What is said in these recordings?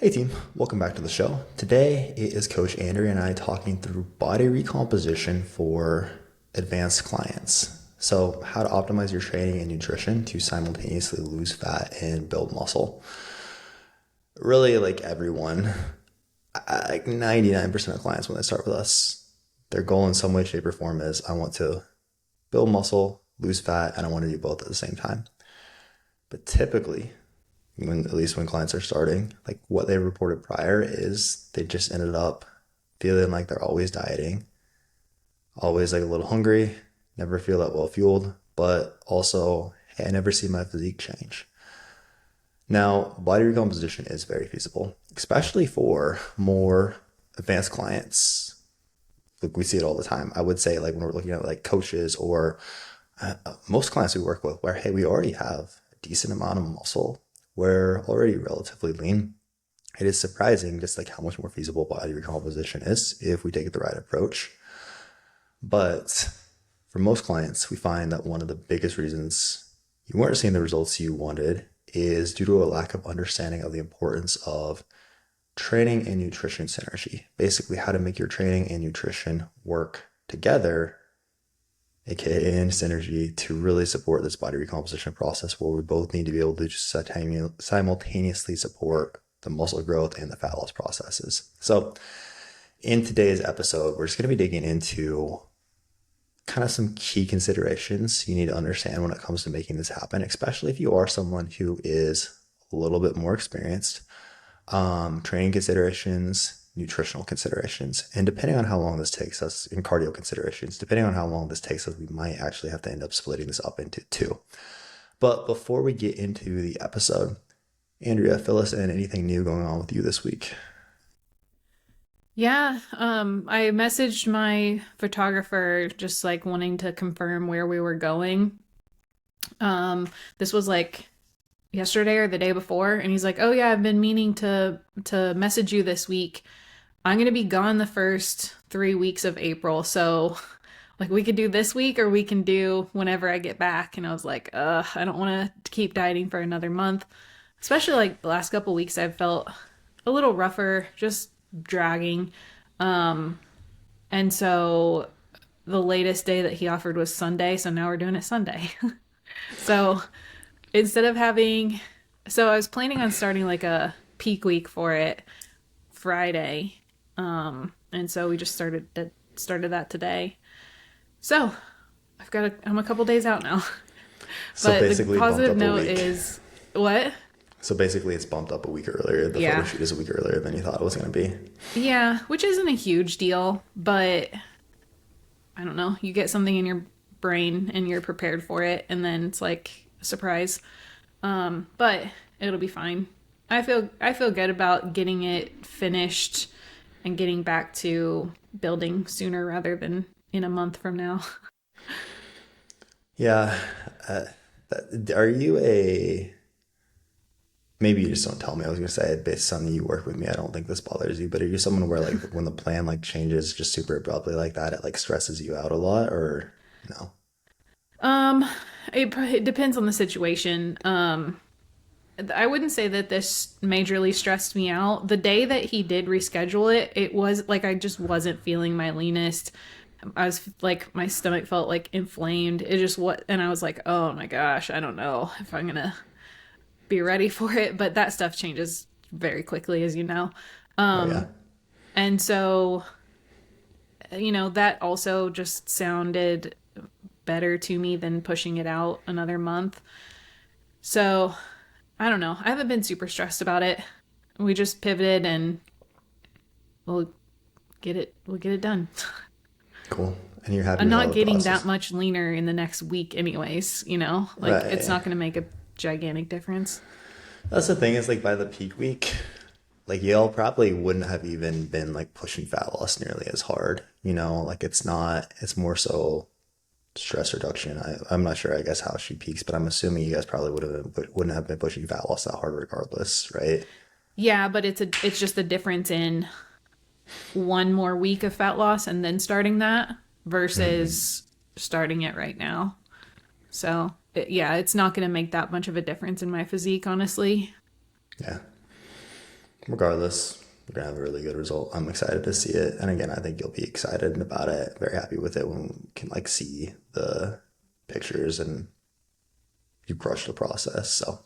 Hey team, welcome back to the show. Today it is Coach Andrea and I talking through body recomposition for advanced clients. So, how to optimize your training and nutrition to simultaneously lose fat and build muscle. Really, like everyone, like 99% of clients when they start with us, their goal in some way, shape, or form is I want to build muscle, lose fat, and I want to do both at the same time. But typically, at least when clients are starting, like what they reported prior is they just ended up feeling like they're always dieting, always like a little hungry, never feel that well fueled, but also, hey, I never see my physique change. Now, body recomposition is very feasible, especially for more advanced clients. Like we see it all the time. I would say like when we're looking at like coaches or most clients we work with where, hey, we already have a decent amount of muscle. We're already relatively lean. It is surprising just like how much more feasible body recomposition is if we take it the right approach. But for most clients, we find that one of the biggest reasons you weren't seeing the results you wanted is due to a lack of understanding of the importance of training and nutrition synergy. Basically, how to make your training and nutrition work together, aka in synergy, to really support this body recomposition process where we both need to be able to just simultaneously support the muscle growth and the fat loss processes. So in today's episode, we're just going to be digging into kind of some key considerations you need to understand when it comes to making this happen, especially if you are someone who is a little bit more experienced. Training considerations, nutritional considerations, and depending on how long this takes us, in cardio considerations, depending on how long this takes us, we might actually have to end up splitting this up into two. But before we get into the episode, Andrea, fill us in anything new going on with you this week. Yeah, I messaged my photographer just like wanting to confirm where we were going. This was like yesterday or the day before, and he's like, "Oh yeah, I've been meaning to message you this week. I'm gonna be gone the first 3 weeks of April, so like we could do this week or we can do whenever I get back." And I was like, I don't want to keep dieting for another month, especially like the last couple weeks I've felt a little rougher, just dragging. And so the latest day that he offered was Sunday, so now we're doing it Sunday. So instead of having, so I was planning on starting like a peak week for it Friday. And so we just started that today. So I'm a couple days out now. So But the basically bumped positive up a note week. is what? So basically it's bumped up a week earlier. The photo Yeah. shoot is a week earlier than you thought it was going to be. Yeah, which isn't a huge deal, but I don't know. You get something in your brain and you're prepared for it, and then it's like a surprise. But it'll be fine. I feel good about getting it finished and getting back to building sooner rather than in a month from now. Yeah. Uh, are you a maybe you just don't tell me. I was gonna say based on you work with me, I don't think this bothers you, but are you someone where like when the plan like changes just super abruptly like that, it like stresses you out a lot or no? Um, it depends on the situation. I wouldn't say that this majorly stressed me out. The day that he did reschedule it, it was like I just wasn't feeling my leanest. I was like my stomach felt like inflamed. It just what and I was like, "Oh my gosh, I don't know if I'm going to be ready for it." But that stuff changes very quickly as you know. Oh yeah. And so, that also just sounded better to me than pushing it out another month. So, I don't know. I haven't been super stressed about it. We just pivoted and we'll we'll get it done. Cool. And you're happy I'm with how not the getting that process. much leaner in the next week anyways. Like it's Right. not going to make a gigantic difference. That's the thing is like by the peak week, like y'all probably wouldn't have even been like pushing fat loss nearly as hard. Like it's not, it's more so stress reduction. I'm not sure, I guess, how she peaks, but I'm assuming you guys probably wouldn't have been pushing fat loss that hard regardless, right? Yeah, but it's just the difference in one more week of fat loss and then starting that versus starting it right now. So, yeah, it's not going to make that much of a difference in my physique, honestly. Yeah. regardless, we're gonna have a really good result. I'm excited to see it, and again, I think you'll be excited about it. Very happy with it when we can like see the pictures and you crush the process. So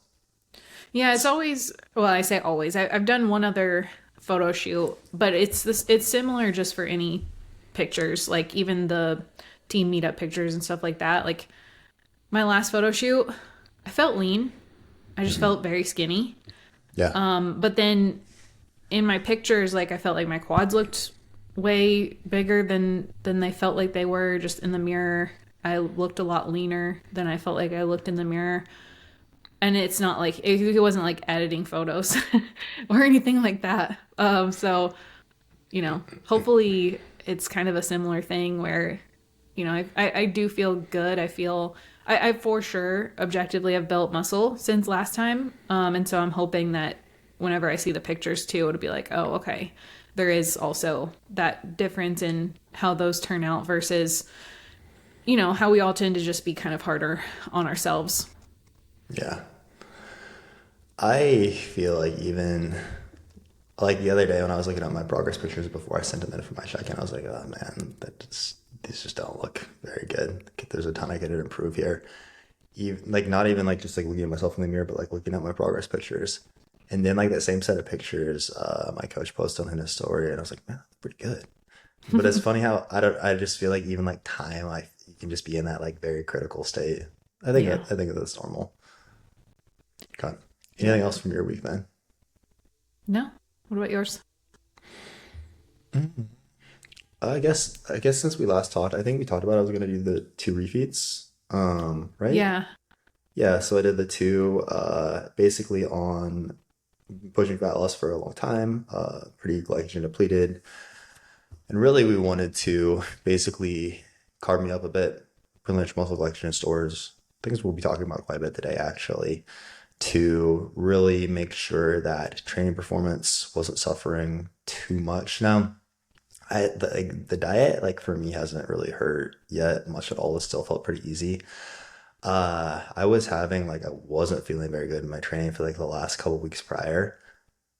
Yeah, it's always, well, I say always. I've done one other photo shoot, but it's similar just for any pictures, like even the team meetup pictures and stuff like that. Like my last photo shoot, I felt lean. I just felt very skinny. yeah, But then in my pictures, like I felt like my quads looked way bigger than they felt like they were just in the mirror. I looked a lot leaner than I felt like I looked in the mirror. And it's not like it wasn't like editing photos or anything like that. So hopefully it's kind of a similar thing where I do feel good. I feel I for sure objectively have built muscle since last time, and so I'm hoping that whenever I see the pictures too, it'll be like, oh, okay, there is also that difference in how those turn out versus how we all tend to just be kind of harder on ourselves. yeah. I feel like even like the other day when I was looking at my progress pictures before I sent them in for my check-in, I was like, oh man, these just don't look very good. There's a ton I could improve here. Even, like not even like just like looking at myself in the mirror, but like looking at my progress pictures. And then like that same set of pictures, my coach posted on his story, and I was like, man, that's pretty good. But it's funny how I just feel like even like time, you can just be in that like very critical state. Yeah. I think that's normal. Okay. Anything else from your week, man? No. What about yours? I guess since we last talked, I think we talked about I was gonna do the two refeeds. Right? Yeah. Yeah, so I did the two basically on pushing fat loss for a long time, pretty glycogen depleted. And really we wanted to basically carb me up a bit, replenish muscle glycogen stores, things we'll be talking about quite a bit today actually, to really make sure that training performance wasn't suffering too much. Now, the diet like for me hasn't really hurt yet much at all. It still felt pretty easy. I was having like I wasn't feeling very good in my training for like the last couple weeks prior,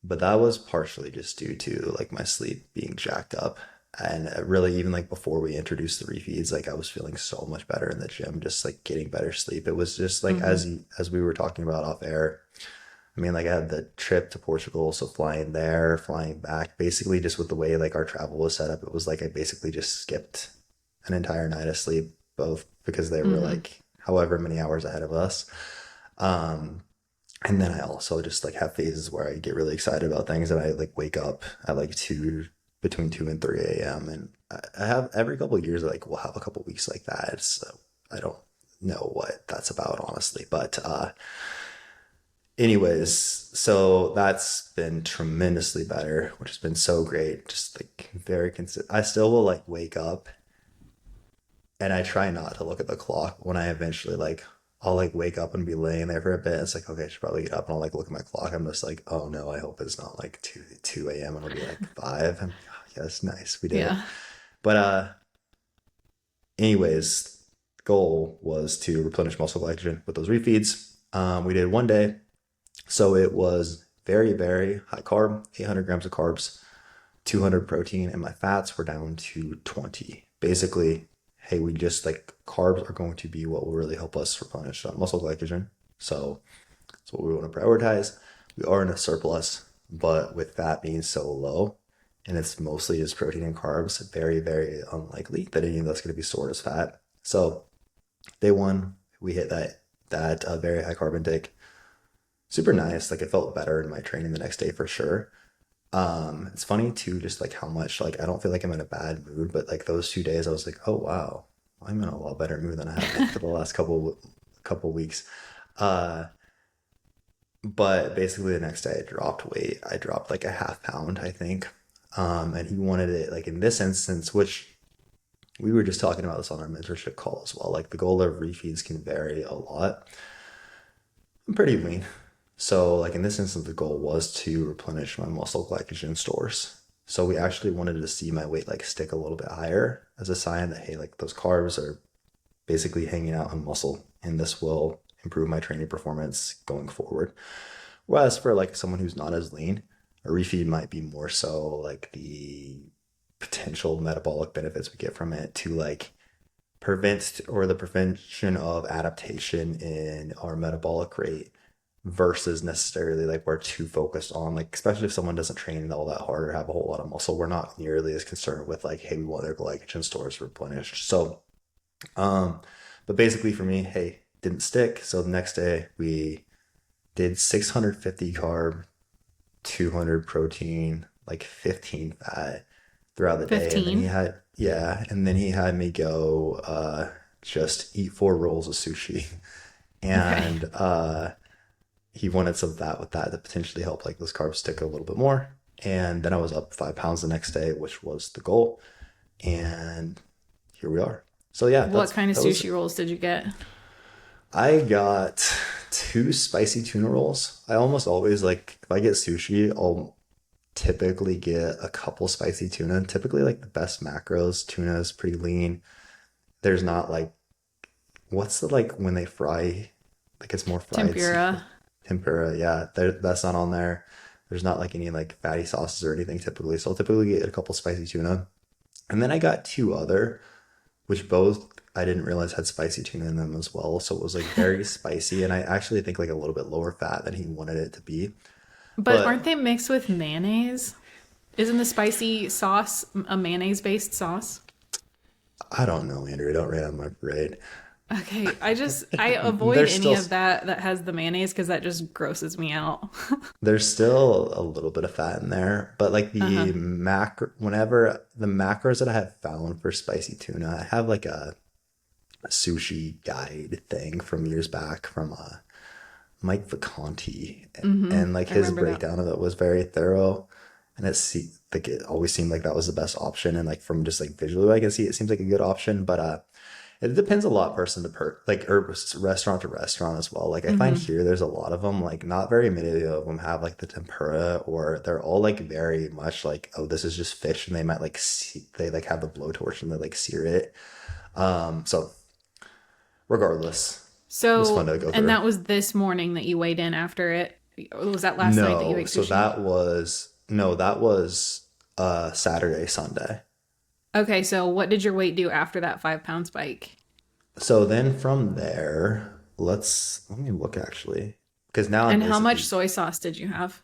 but that was partially just due to like my sleep being jacked up. And really, even like before we introduced the refeeds, like I was feeling so much better in the gym, just like getting better sleep. It was just like Hmm. as we were talking about off air. I mean, like I had the trip to Portugal, so flying there, flying back, basically just with the way like our travel was set up, it was like I basically just skipped an entire night of sleep, both because they were Hmm. like however many hours ahead of us. Um, and then I also just like have phases where I get really excited about things and I like wake up at like between 2 and 3 a.m. And I have every couple of years, like we'll have a couple of weeks like that. So I don't know what that's about, honestly. But anyways, so that's been tremendously better, which has been so great. Just like very consistent. I still will like wake up and I try not to look at the clock when I eventually like I'll like wake up and be laying there for a bit. It's like, okay, I should probably get up and I'll like look at my clock. I'm just like, oh no, I hope it's not like 2 a.m. and it'll be like 5. I'm like, oh, yes, nice. We did it. Yeah. But anyways, the goal was to replenish muscle glycogen with those refeeds. We did 1 day. So it was very, very high carb, 800 grams of carbs, 200 protein, and my fats were down to 20. Basically, hey, we just like carbs are going to be what will really help us replenish muscle glycogen. So that's what we want to prioritize. We are in a surplus, but with fat being so low, and it's mostly just protein and carbs, very, very unlikely that any of that's going to be stored as fat. So day one, we hit that very high carb intake. Super nice. Like it felt better in my training the next day for sure. It's funny too, just like how much like I don't feel like I'm in a bad mood, but like those 2 days I was like, oh wow, I'm in a lot better mood than I have been for the last couple weeks. Uh, but basically the next day I dropped weight. I dropped like a half pound, I think. And he wanted it like in this instance, which we were just talking about this on our mentorship call as well. Like the goal of refeeds can vary a lot. I'm pretty lean. So, like in this instance, the goal was to replenish my muscle glycogen stores. So we actually wanted to see my weight like stick a little bit higher as a sign that hey, like those carbs are basically hanging out in muscle, and this will improve my training performance going forward. Whereas for like someone who's not as lean, A refeed might be more so like the potential metabolic benefits we get from it to like prevent or the prevention of adaptation in our metabolic rate versus necessarily like we're too focused on like especially if someone doesn't train all that hard or have a whole lot of muscle, we're not nearly as concerned with like, hey, we want their glycogen stores replenished. So um but basically for me, hey, didn't stick. So the next day we did 650 carb, 200 protein, like 15 fat throughout the day. And then 15. he had me go just eat 4 rolls of sushi. Okay. And he wanted some fat with that to potentially help like those carbs stick a little bit more. And then I was up 5 pounds the next day, which was the goal. And here we are. So yeah, What kind of that was sushi rolls did you get? I got 2 spicy tuna rolls. I almost always like if I get sushi, I'll typically get a couple spicy tuna. Typically like the best macros. Tuna is pretty lean. There's not like what's the like when they fry like it's more fried seafood. Tempura. Tempura, yeah. That's not on there. There's not like any like fatty sauces or anything typically. So I'll typically get a couple spicy tuna. And then I got 2 other which both I didn't realize had spicy tuna in them as well. So it was like very spicy, and I actually think like a little bit lower fat than he wanted it to be. But aren't But they mixed with mayonnaise? Isn't the spicy sauce a mayonnaise based sauce? I don't know, Andrew. Don't rate on my parade. Okay, I avoid There's any still of that has the mayonnaise because that just grosses me out. there's still a little bit of fat in there, but like Uh-huh. whenever the macros that I have found for spicy tuna, I have like a sushi guide thing from years back from Mike Vacanti, Mm-hmm. and like I his remember that. breakdown of it was very thorough, and like it always seemed like that was the best option, and like from just like visually I can see it seems like a good option, but it depends a lot person to like or restaurant to restaurant as well. Like I find Mm-hmm. here there's a lot of them, like not very many of them have like the tempura, or they're all like very much like, oh, this is just fish, and they might like they like have the blowtorch and they like sear it. So regardless, it was fun So, to go and through. that was this morning that you weighed in after it. Or was that last night that you No, ate so sushi? that was Saturday, Sunday. Okay, so what did your weight do after that 5 pound spike? So then from there, let me look actually, because now I'm And how much basically soy sauce did you have?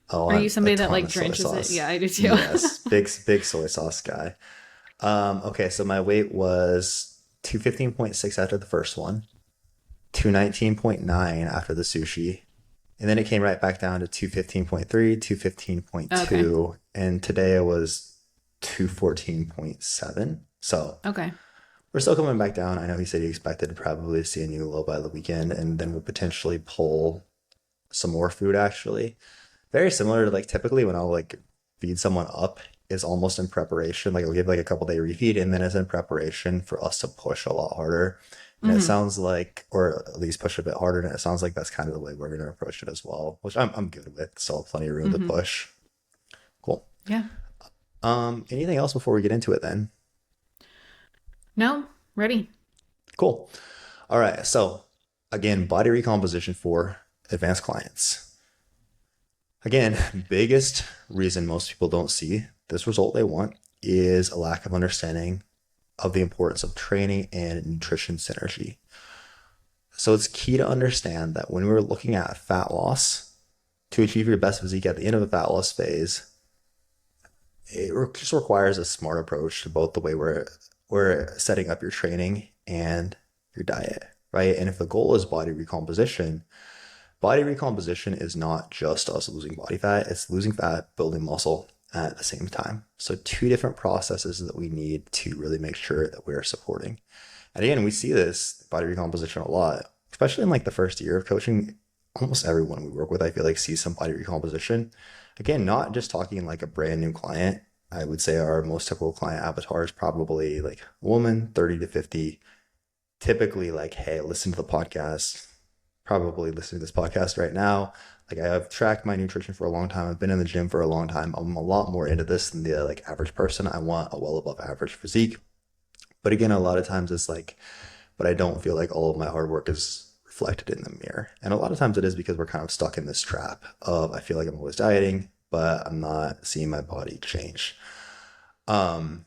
oh Are you a somebody that ton like of soy drenches it? Yeah, sauce. I do too. Yes, big soy sauce guy. Okay, so my weight was 215.6 after the first one, 219.9 after the sushi, and then it came right back down to 215.3, Okay. 215.2, and today it was 214.7. So Okay. we're still coming back down. I know he said he expected to probably see a new low by the weekend, and then would potentially pull some more food actually. Very similar to like typically when I'll like feed someone up is almost in preparation. Like I'll give like a couple day refeed and then it's in preparation for us to push a lot harder. And it Mm-hmm. sounds like, or at least push a bit harder. And it sounds like that's kind of the way we're going to approach it as well, which I'm good with. Still plenty of room to Mm-hmm. push. Cool. Yeah. Anything else before we get into it then? No, ready. Cool. All right. So again, body recomposition for advanced clients. Again, biggest reason most people don't see this result they want is a lack of understanding of the importance of training and nutrition synergy. So it's key to understand that when we're looking at fat loss to achieve your best physique at the end of a fat loss phase, it just requires a smart approach to both the way we're setting up your training and your diet, right? And if the goal is body recomposition is not just us losing body fat, it's losing fat, building muscle at the same time. So two different processes that we need to really make sure that we're supporting. And again, we see this body recomposition a lot, especially in like the first year of coaching. Almost everyone we work with, I feel like, sees some body recomposition. Again, not just talking like a brand new client. I would say our most typical client avatar is probably like a woman, 30 to 50, typically like, hey, listen to the podcast, probably listening to this podcast right now. Like I've tracked my nutrition for a long time. I've been in the gym for a long time. I'm a lot more into this than the like average person. I want a well above average physique. But again, a lot of times it's like, but I don't feel like all of my hard work is reflected in the mirror. And a lot of times it is because we're kind of stuck in this trap of I feel like I'm always dieting, but I'm not seeing my body change. Um,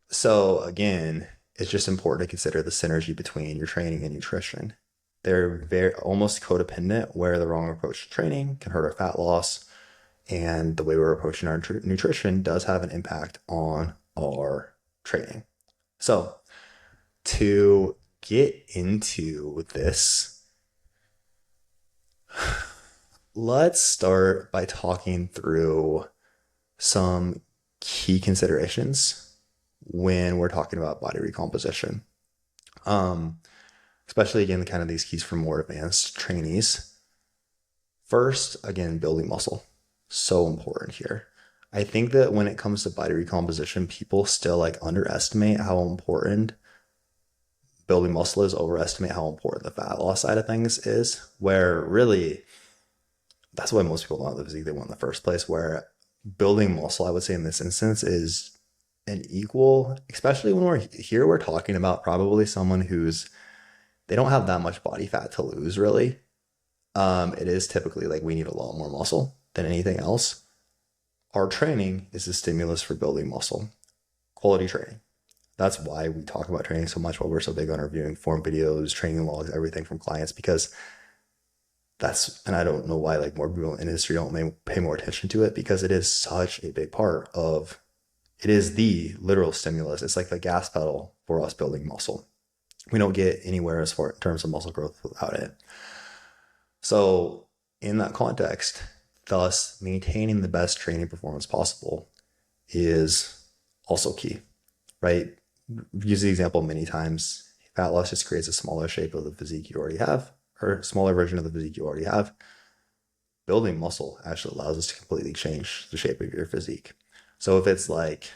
so again, it's just important to consider the synergy between your training and nutrition. They're very almost codependent, where the wrong approach to training can hurt our fat loss, and the way we're approaching our nutrition does have an impact on our training. So to get into this, let's start by talking through some key considerations when we're talking about body recomposition. Especially again, kind of these keys for more advanced trainees. First, again, building muscle. So important here. I think that when it comes to body recomposition, people still like underestimate how important building muscle is, overestimate how important the fat loss side of things is, where really that's why most people don't have the physique they want in the first place, where building muscle, I would say in this instance, is an equal, especially when we're talking about probably someone they don't have that much body fat to lose really. It is typically like we need a lot more muscle than anything else. Our training is a stimulus for building muscle, quality training. That's why we talk about training so much, why we're so big on reviewing form videos, training logs, everything from clients, because and I don't know why like more people in the industry don't pay more attention to it, because it is such a big part of, it is the literal stimulus. It's like the gas pedal for us building muscle. We don't get anywhere as far in terms of muscle growth without it. So in that context, thus maintaining the best training performance possible is also key, right? Use the example many times. Fat loss just creates a smaller shape of the physique you already have, or a smaller version of the physique you already have. Building muscle actually allows us to completely change the shape of your physique. So if it's like,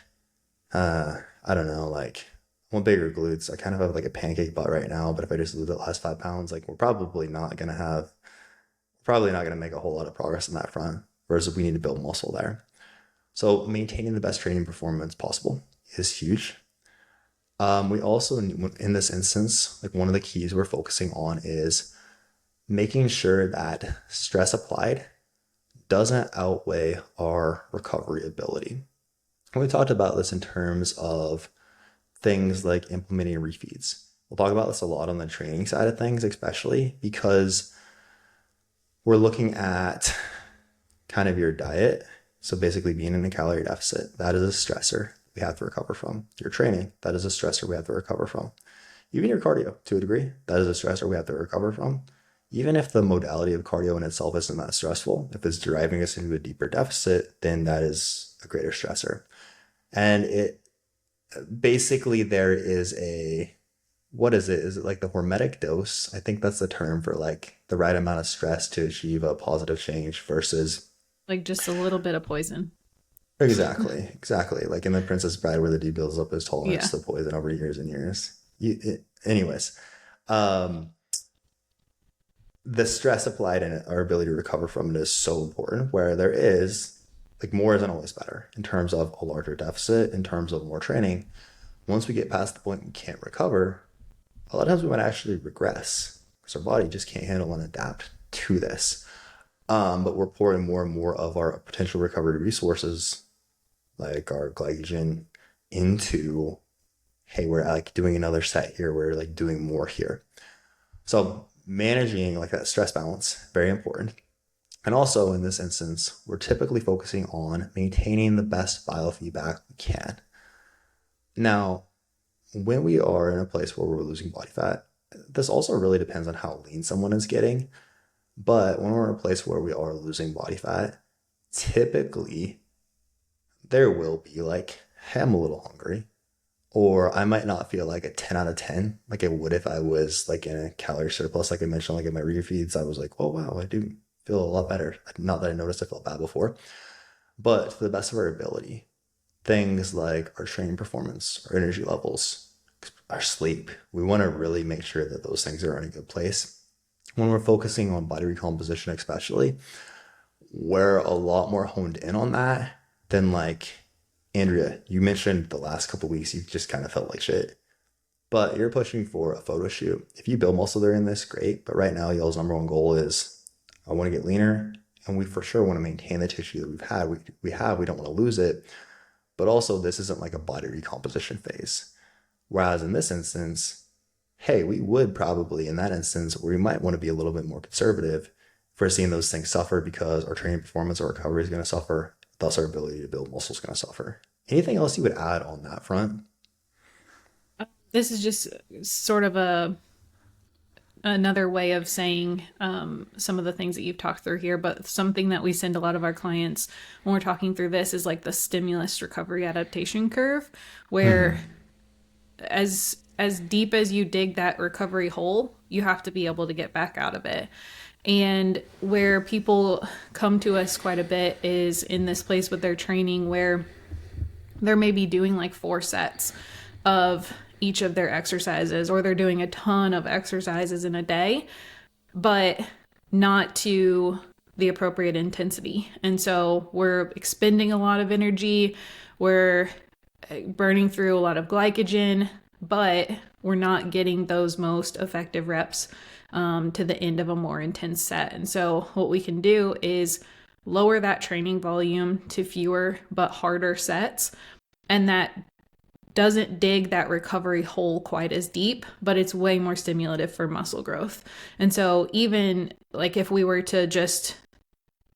I don't know, like I want bigger glutes, I kind of have like a pancake butt right now, but if I just lose the last 5 pounds, like we're probably not going to make a whole lot of progress on that front, versus we need to build muscle there. So maintaining the best training performance possible is huge. We also, in this instance, like one of the keys we're focusing on is making sure that stress applied doesn't outweigh our recovery ability. And we talked about this in terms of things like implementing refeeds. We'll talk about this a lot on the training side of things, especially because we're looking at kind of your diet. So basically being in a calorie deficit, that is a stressor we have to recover from. Your training, that is a stressor we have to recover from. Even your cardio, to a degree, that is a stressor we have to recover from. Even if the modality of cardio in itself isn't that stressful, if it's driving us into a deeper deficit, then that is a greater stressor. And it basically, there is what is it? Is it like the hormetic dose? I think that's the term for like the right amount of stress to achieve a positive change versus like just a little bit of poison. Exactly. Like in The Princess Bride, where the dude builds up his tolerance to poison over years and years. Anyways, the stress applied and our ability to recover from it is so important, where there is, like, more isn't always better in terms of a larger deficit, in terms of more training. Once we get past the point we can't recover, a lot of times we might actually regress because our body just can't handle and adapt to this. But we're pouring more and more of our potential recovery resources, like our glycogen, into, hey, we're like doing another set here, we're like doing more here. So managing like that stress balance, very important. And also in this instance, we're typically focusing on maintaining the best biofeedback we can. Now, when we are in a place where we're losing body fat, this also really depends on how lean someone is getting. But when we're in a place where we are losing body fat, typically there will be like, hey, I'm a little hungry. Or I might not feel like a 10 out of 10 like I would if I was like in a calorie surplus. Like I mentioned, like in my refeeds, I was like, oh, wow, I do feel a lot better. Not that I noticed I felt bad before. But to the best of our ability, things like our training performance, our energy levels, our sleep, we want to really make sure that those things are in a good place. When we're focusing on body recomposition especially, we're a lot more honed in on that than like, Andrea, you mentioned the last couple of weeks you just kind of felt like shit, but you're pushing for a photo shoot. If you build muscle during this, great. But right now, y'all's number one goal is, I want to get leaner and we for sure want to maintain the tissue that we don't want to lose it. But also, this isn't like a body recomposition phase. Whereas in this instance, hey, we would probably, in that instance, we might want to be a little bit more conservative for seeing those things suffer because our training performance or recovery is going to suffer, thus our ability to build muscle is going to suffer. Anything else you would add on that front? This is just sort of a another way of saying some of the things that you've talked through here, but something that we send a lot of our clients when we're talking through this is like the stimulus recovery adaptation curve, where as deep as you dig that recovery hole, you have to be able to get back out of it. And where people come to us quite a bit is in this place with their training where they're maybe doing like 4 sets of each of their exercises, or they're doing a ton of exercises in a day, but not to the appropriate intensity. And so we're expending a lot of energy, we're burning through a lot of glycogen, but we're not getting those most effective reps to the end of a more intense set. And so what we can do is lower that training volume to fewer but harder sets. And that doesn't dig that recovery hole quite as deep, but it's way more stimulative for muscle growth. And so even like if we were to just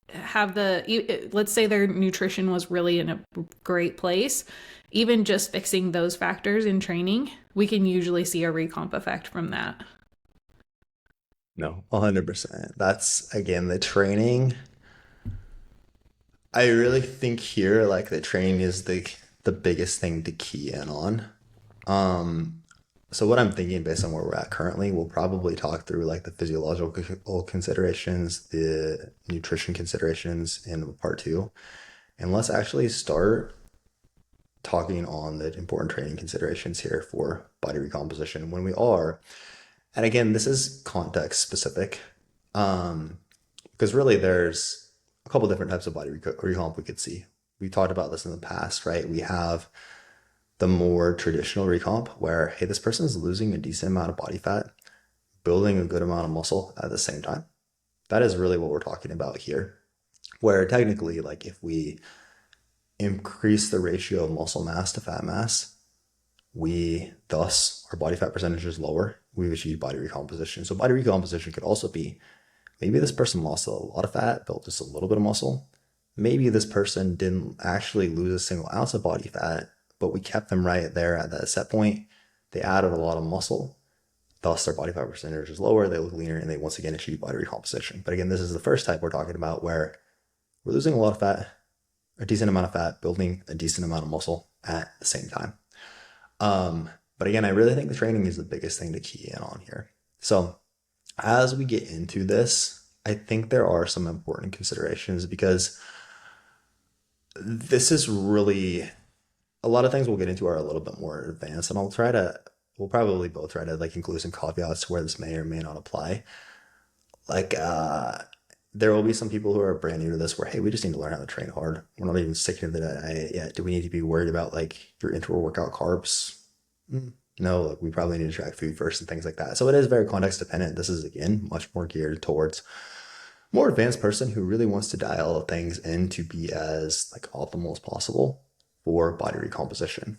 have let's say their nutrition was really in a great place, even just fixing those factors in training, we can usually see a recomp effect from that. No, 100%. That's again the training. I really think here, like the training is the biggest thing to key in on. Um, so what I'm thinking based on where we're at currently, we'll probably talk through like the physiological considerations, the nutrition considerations in part two. And let's actually start talking on the important training considerations here for body recomposition when we are. And again, this is context specific. Because really there's a couple different types of body recomp we could see. We talked about this in the past, right? We have the more traditional recomp where, hey, this person is losing a decent amount of body fat, building a good amount of muscle at the same time. That is really what we're talking about here. Where technically, like if we increase the ratio of muscle mass to fat mass, we thus our body fat percentage is lower. We've achieved body recomposition. So body recomposition could also be maybe this person lost a lot of fat, built just a little bit of muscle. Maybe this person didn't actually lose a single ounce of body fat, but we kept them right there at that set point. They added a lot of muscle. Thus, their body fat percentage is lower. They look leaner, and they once again achieve body recomposition. But again, this is the first type we're talking about where we're losing a lot of fat, a decent amount of fat, building a decent amount of muscle at the same time. But again, I really think the training is the biggest thing to key in on here. So as we get into this, I think there are some important considerations because this is really a lot of things we'll get into are a little bit more advanced, and we'll probably both try to like include some caveats to where this may or may not apply. Like, there will be some people who are brand new to this where, hey, we just need to learn how to train hard. We're not even sticking to the diet yet. Do we need to be worried about like your interval workout carbs? No, like we probably need to track food first and things like that. So it is very context dependent. This is again much more geared towards more advanced person who really wants to dial things in to be as like optimal as possible for body recomposition.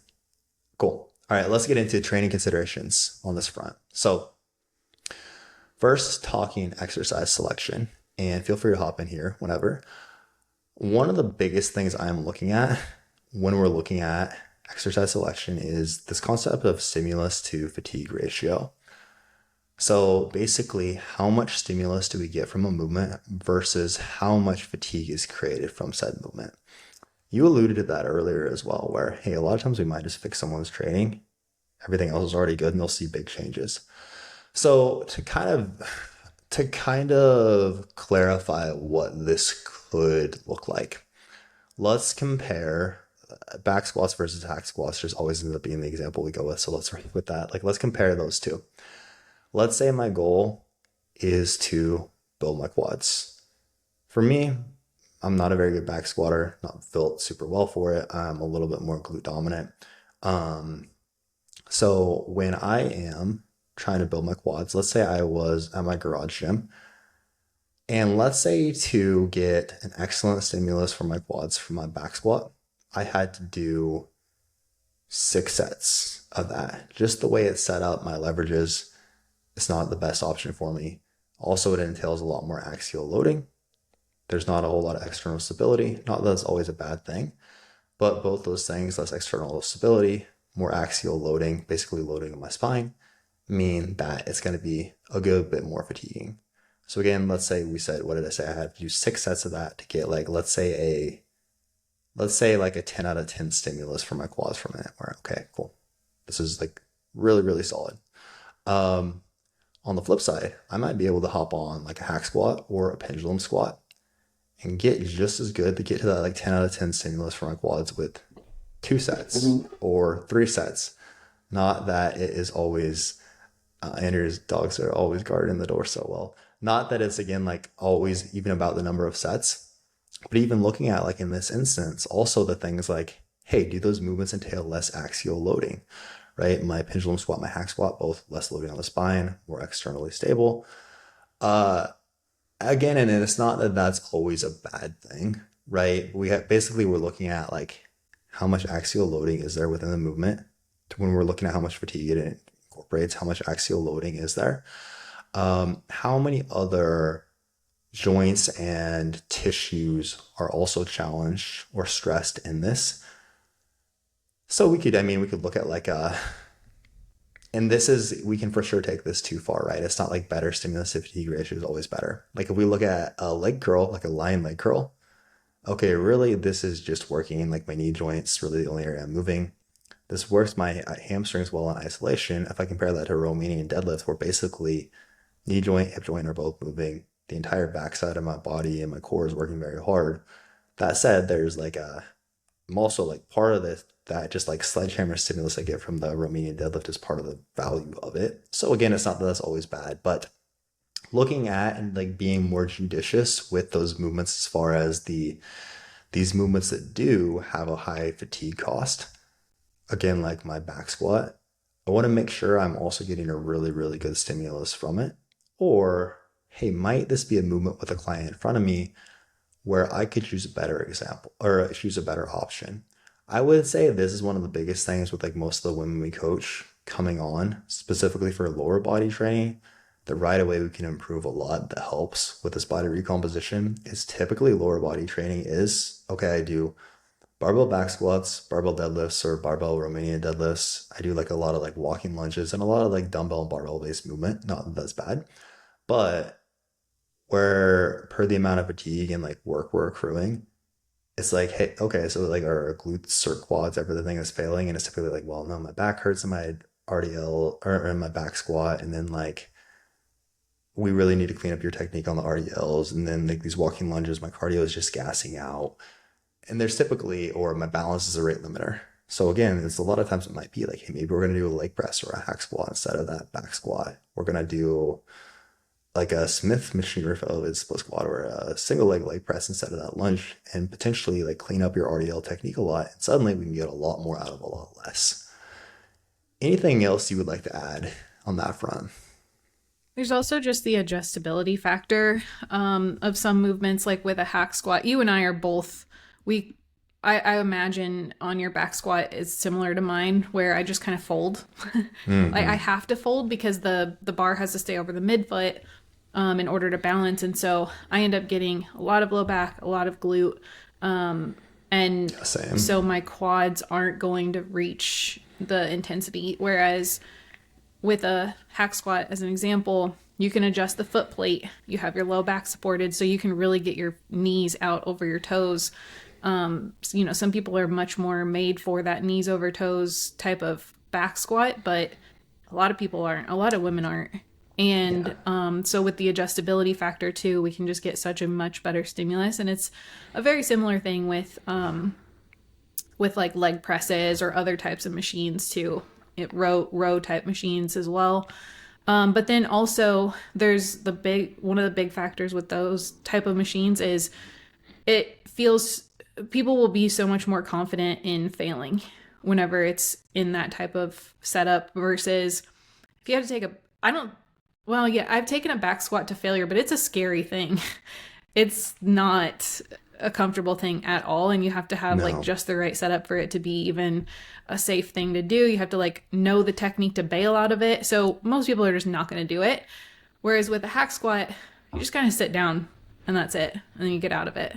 Cool. All right, let's get into training considerations on this front. So first, talking exercise selection, and feel free to hop in here whenever. One of the biggest things I'm looking at when we're looking at exercise selection is this concept of stimulus to fatigue ratio. So basically, how much stimulus do we get from a movement versus how much fatigue is created from said movement? You alluded to that earlier as well, where, hey, a lot of times we might just fix someone's training. Everything else is already good and they'll see big changes. So to kind of clarify what this could look like, let's compare back squats versus hack squats. Just always ends up being the example we go with. So let's run with that. Like, let's compare those two. Let's say my goal is to build my quads. For me, I'm not a very good back squatter, not built super well for it. I'm a little bit more glute dominant. So when I am trying to build my quads, let's say I was at my garage gym, And let's say to get an excellent stimulus for my quads for my back squat, I had to do 6 sets of that. Just the way it's set up, my leverages, it's not the best option for me. Also, it entails a lot more axial loading. There's not a whole lot of external stability. Not that it's always a bad thing, but both those things, less external stability, more axial loading, basically loading of my spine, mean that it's going to be a good bit more fatiguing. So again, let's say we said, what did I say? I had to do 6 sets of that to get like, let's say like a 10 out of 10 stimulus for my quads for a minute. Where, okay, cool. This is like really, really solid. Um, on the flip side, I might be able to hop on like a hack squat or a pendulum squat and get just as good to get to that like 10 out of 10 stimulus for my quads with 2 sets or 3 sets. Not that it is always, Andrew's dogs are always guarding the door so well. Not that it's again like always even about the number of sets, but even looking at like in this instance, also the things like, hey, do those movements entail less axial loading, right? My pendulum squat, my hack squat, both less loading on the spine, more externally stable. Again, and it's not that that's always a bad thing, right? Basically we're looking at like how much axial loading is there within the movement. When we're looking at how much fatigue it incorporates, how much axial loading is there, how many other joints and tissues are also challenged or stressed in this. So we could look at like and this is, we can for sure take this too far, right? It's not like better stimulus to fatigue ratio is always better. Like if we look at a leg curl, like a lion leg curl, okay, really this is just working like my knee joints, really the only area I'm moving. This works my hamstrings well in isolation. If I compare that to a Romanian deadlift, where basically knee joint, hip joint are both moving, the entire backside of my body and my core is working very hard. That said, there's like I'm also like part of this, that just like sledgehammer stimulus I get from the Romanian deadlift is part of the value of it. So again, it's not that that's always bad, but looking at and like being more judicious with those movements as far as these movements that do have a high fatigue cost. Again, like my back squat, I want to make sure I'm also getting a really, really good stimulus from it. Or, hey, might this be a movement with a client in front of me where I could choose a better example or choose a better option? I would say this is one of the biggest things with like most of the women we coach coming on, specifically for lower body training, that right away we can improve a lot that helps with this body recomposition is typically lower body training is, okay, I do barbell back squats, barbell deadlifts, or barbell Romanian deadlifts. I do like a lot of like walking lunges and a lot of like dumbbell and barbell based movement. Not that that's bad, but where per the amount of fatigue and like work we're accruing, it's like, hey, okay, so like our glutes or quads, everything is failing, and it's typically like, well, no, my back hurts in my RDL or in my back squat, and then like we really need to clean up your technique on the RDLs, and then like these walking lunges, my cardio is just gassing out, and there's typically, or my balance is a rate limiter. So again, it's a lot of times it might be like, hey, maybe we're gonna do a leg press or a hack squat instead of that back squat. We're gonna do like a Smith machine roof elevated split squat or a single leg press instead of that lunge, and potentially like clean up your RDL technique a lot. And suddenly we can get a lot more out of a lot less. Anything else you would like to add on that front? There's also just the adjustability factor of some movements, like with a hack squat. You and I are both, I imagine on your back squat is similar to mine, where I just kind of fold. Like I have to fold because the bar has to stay over the midfoot in order to balance, and so I end up getting a lot of low back, a lot of glute, and Same. so my quads aren't going to reach the intensity. Whereas with a hack squat, as an example, you can adjust the foot plate. You have your low back supported, so you can really get your knees out over your toes. Some people are much more made for that knees over toes type of back squat, but a lot of people aren't. A lot of women aren't. And so with the adjustability factor too, we can just get such a much better stimulus. And it's a very similar thing with like leg presses or other types of machines too. Row type machines as well. But then also there's one of the big factors with those type of machines is it feels people will be so much more confident in failing whenever it's in that type of setup versus if you have to take I don't Well, yeah, I've taken a back squat to failure, but it's a scary thing. It's not a comfortable thing at all, and you have to have like No. just the right setup for it to be even a safe thing to do. You have to like know the technique to bail out of it. So most people are just not going to do it. Whereas with a hack squat, you just kind of sit down and that's it, and then you get out of it.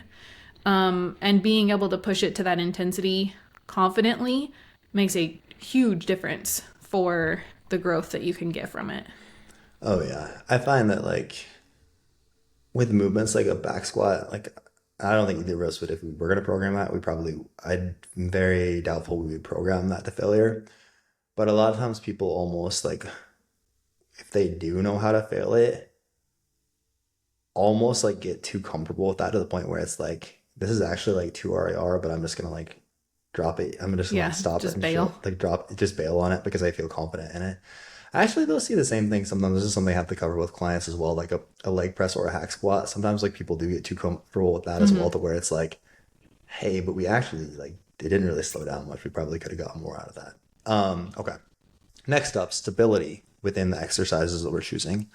And being able to push it to that intensity confidently makes a huge difference for the growth that you can get from it. Oh yeah. I find that like with movements like a back squat, like I don't think either of us would if we were gonna program that, I'm very doubtful we would program that to failure. But a lot of times people almost like if they do know how to fail it, almost like get too comfortable with that to the point where it's like this is actually like 2 RAR, but I'm just gonna like drop it. I'm just gonna like Yeah, stop it just and chill, bail. like drop just bail on it because I feel confident in it. I actually they'll see the same thing sometimes. This is something I have to cover with clients as well, like a leg press or a hack squat. Sometimes like people do get too comfortable with that as well Mm-hmm. to where it's like, hey, but we actually like they didn't really slow down much. We probably could have gotten more out of that. Okay. Next up, stability within the exercises that we're choosing.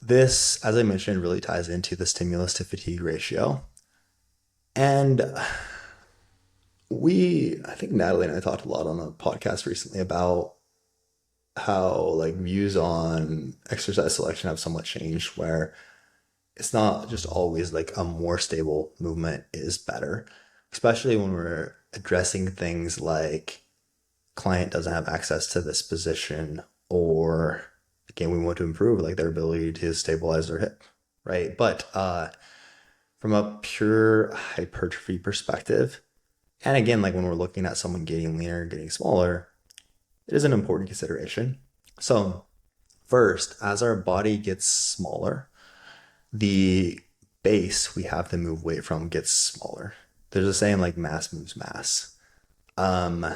This, as I mentioned, really ties into the stimulus to fatigue ratio. And I think Natalie and I talked a lot on a podcast recently about how like views on exercise selection have somewhat changed where it's not just always like a more stable movement is better, especially when we're addressing things like client doesn't have access to this position or again we want to improve like their ability to stabilize their hip, right? But from a pure hypertrophy perspective, and again like when we're looking at someone getting leaner, getting smaller, it is an important consideration. So first, as our body gets smaller, the base we have to move weight from gets smaller. There's a saying like mass moves mass. Um,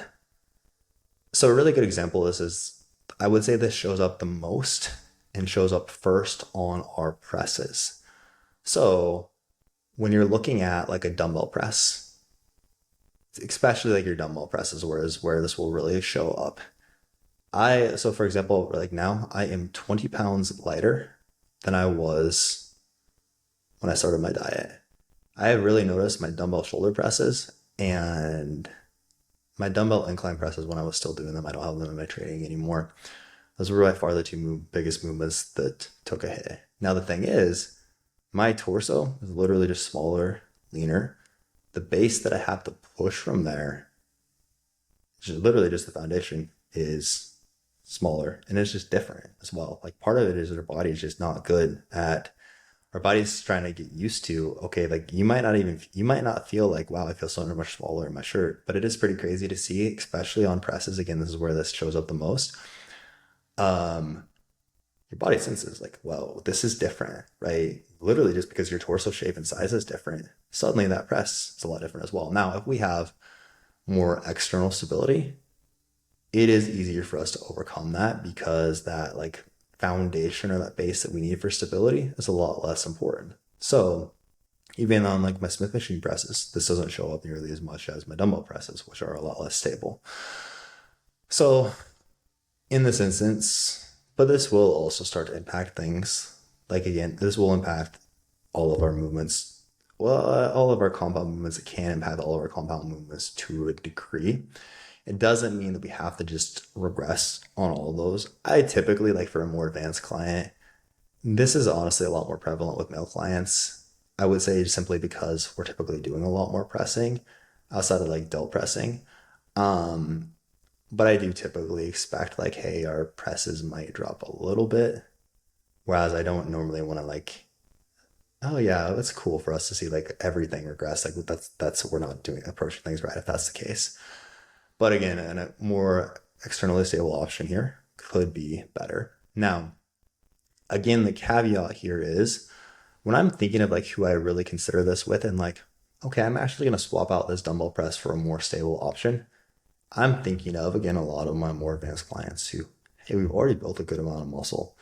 so a really good example is I would say this shows up the most and shows up first on our presses. So when you're looking at like a dumbbell press, especially like your dumbbell presses, where this will really show up. So for example, like now I am 20 pounds lighter than I was when I started my diet. I have really noticed my dumbbell shoulder presses and my dumbbell incline presses when I was still doing them. I don't have them in my training anymore. Those were by far the biggest movements that took a hit. Now the thing is, my torso is literally just smaller, leaner. The base that I have to push from there, which is literally just the foundation, is smaller and it's just different as well. Like part of it is that our body is just not good at our body's trying to get used to, okay, like you might not feel like, wow, I feel so much smaller in my shirt, but it is pretty crazy to see, especially on presses. Again, this is where this shows up the most. Um, your body senses like, whoa, this is different, right? Literally just because your torso shape and size is different, suddenly that press is a lot different as well. Now, if we have more external stability, it is easier for us to overcome that because that like foundation or that base that we need for stability is a lot less important. So even on like my Smith machine presses, this doesn't show up nearly as much as my dumbbell presses, which are a lot less stable. So in this instance, but this will also start to impact things. Like again, this will impact all of our movements. Well, all of our compound movements. It can impact all of our compound movements to a degree. It doesn't mean that we have to just regress on all of those. I typically like for a more advanced client, this is honestly a lot more prevalent with male clients. I would say simply because we're typically doing a lot more pressing outside of like delt pressing. Um, but I do typically expect like, hey, our presses might drop a little bit. Whereas I don't normally want to like, oh yeah, that's cool for us to see like everything regress. Like that's we're not doing approaching things right if that's the case. But again, a more externally stable option here could be better. Now, again, the caveat here is when I'm thinking of like who I really consider this with and like, okay, I'm actually going to swap out this dumbbell press for a more stable option. I'm thinking of, again, a lot of my more advanced clients who, hey, we've already built a good amount of muscle.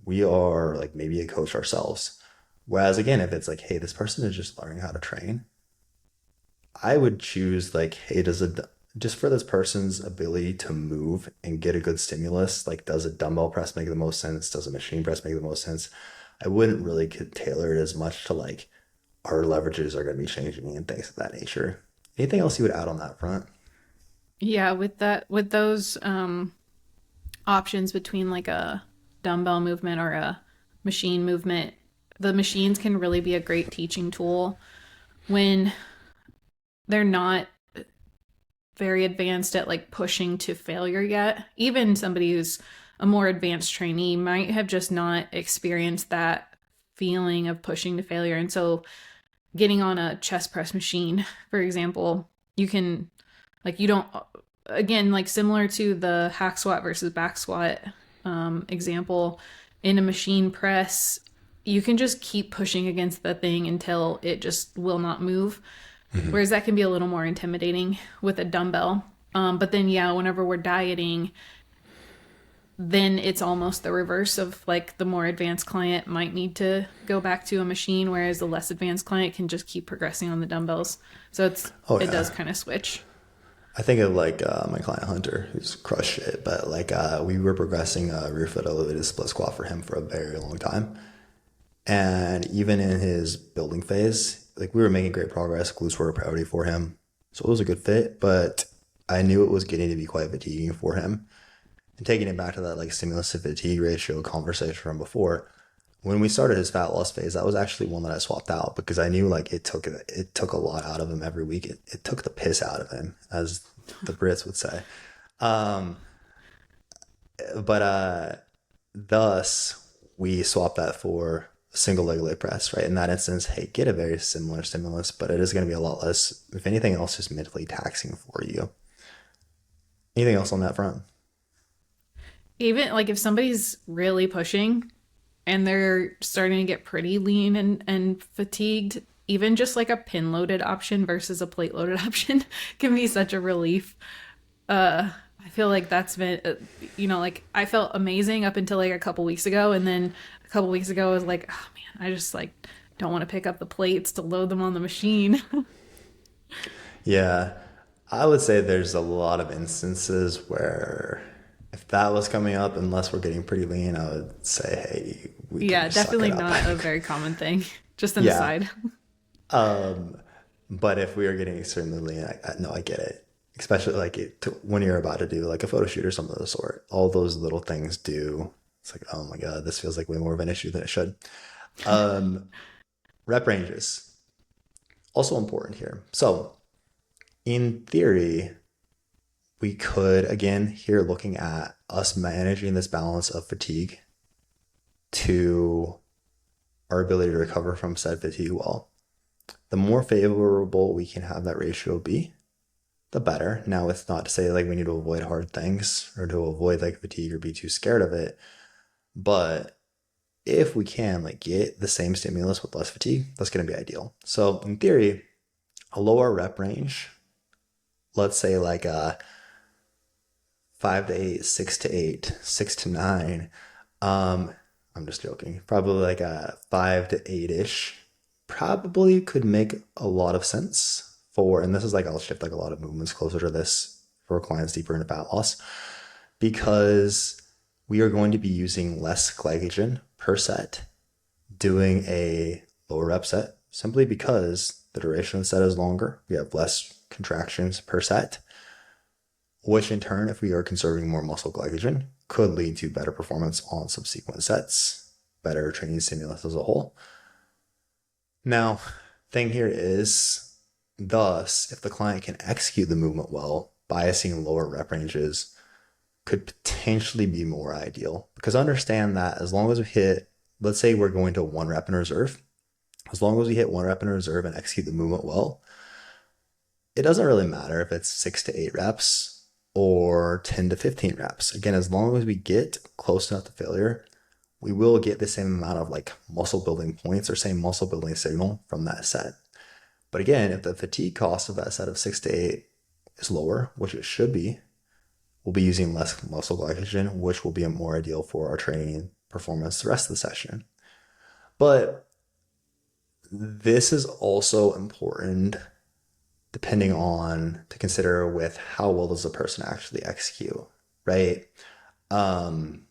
We are like maybe a coach ourselves. Whereas again, if it's like, hey, this person is just learning how to train, I would choose like, hey, just for this person's ability to move and get a good stimulus, like does a dumbbell press make the most sense? Does a machine press make the most sense? I wouldn't really tailor it as much to like our leverages are going to be changing and things of that nature. Anything else you would add on that front? Yeah, with those options between like a dumbbell movement or a machine movement, the machines can really be a great teaching tool when they're not very advanced at like pushing to failure yet. Even somebody who's a more advanced trainee might have just not experienced that feeling of pushing to failure. And so getting on a chest press machine, for example, you can like you don't again like similar to the hack squat versus back squat example in a machine press, you can just keep pushing against the thing until it just will not move. Whereas that can be a little more intimidating with a dumbbell. But then, yeah, whenever we're dieting, then it's almost the reverse of like the more advanced client might need to go back to a machine, whereas the less advanced client can just keep progressing on the dumbbells. So Oh it yeah. does kind of switch. I think of like my client Hunter, who's crushed it, but like we were progressing rear foot elevated split squat for him for a very long time. And even in his building phase, like we were making great progress. Glutes were a priority for him. So it was a good fit, but I knew it was getting to be quite fatiguing for him. And taking it back to that like stimulus to fatigue ratio conversation from before, when we started his fat loss phase, that was actually one that I swapped out because I knew like it took a lot out of him every week. It took the piss out of him, as the Brits would say. Um, but thus we swapped that for a single leg press, right? In that instance, hey, get a very similar stimulus, but it is going to be a lot less, if anything else, just mentally taxing for you. Anything else on that front? Even like if somebody's really pushing and they're starting to get pretty lean and fatigued, even just like a pin loaded option versus a plate loaded option can be such a relief. I feel like that's been, like I felt amazing up until like a couple weeks ago. And then a couple weeks ago, I was like, oh man, I just like don't want to pick up the plates to load them on the machine. Yeah, I would say there's a lot of instances where if that was coming up, unless we're getting pretty lean, I would say, hey, we can Yeah, just suck it definitely up. not a very common thing. Just an Yeah. aside. But if we are getting extremely lean, no, I get it. Especially like when you're about to do like a photo shoot or something of the sort. All those little things do. It's like, oh my God, this feels like way more of an issue than it should. Um, Rep ranges, also important here. So in theory, we could, again, here looking at us managing this balance of fatigue to our ability to recover from said fatigue well. The more favorable we can have that ratio be, the better. Now, it's not to say like we need to avoid hard things or to avoid like fatigue or be too scared of it, but if we can like get the same stimulus with less fatigue, that's going to be ideal. So in theory, a lower rep range, let's say like a 5 to 8, 6 to 8, 6 to 9. I'm just joking. Probably like a 5 to 8-ish. Probably could make a lot of sense for, and this is like I'll shift like a lot of movements closer to this for clients deeper into fat loss because we are going to be using less glycogen per set, doing a lower rep set simply because the duration of the set is longer. We have less contractions per set, which in turn, if we are conserving more muscle glycogen, could lead to better performance on subsequent sets, better training stimulus as a whole. Now, thing here is, thus, if the client can execute the movement well, biasing lower rep ranges could potentially be more ideal. Because understand that as long as we hit, let's say we're going to 1 rep in reserve, as long as we hit 1 rep in reserve and execute the movement well, it doesn't really matter if it's 6 to 8 reps or 10 to 15 reps. Again, as long as we get close enough to failure, we will get the same amount of like muscle building points or same muscle building signal from that set. But again, if the fatigue cost of that set of 6 to 8 is lower, which it should be, we'll be using less muscle glycogen, which will be more ideal for our training performance the rest of the session. But this is also important depending on to consider with how well does the person actually execute, right? Um,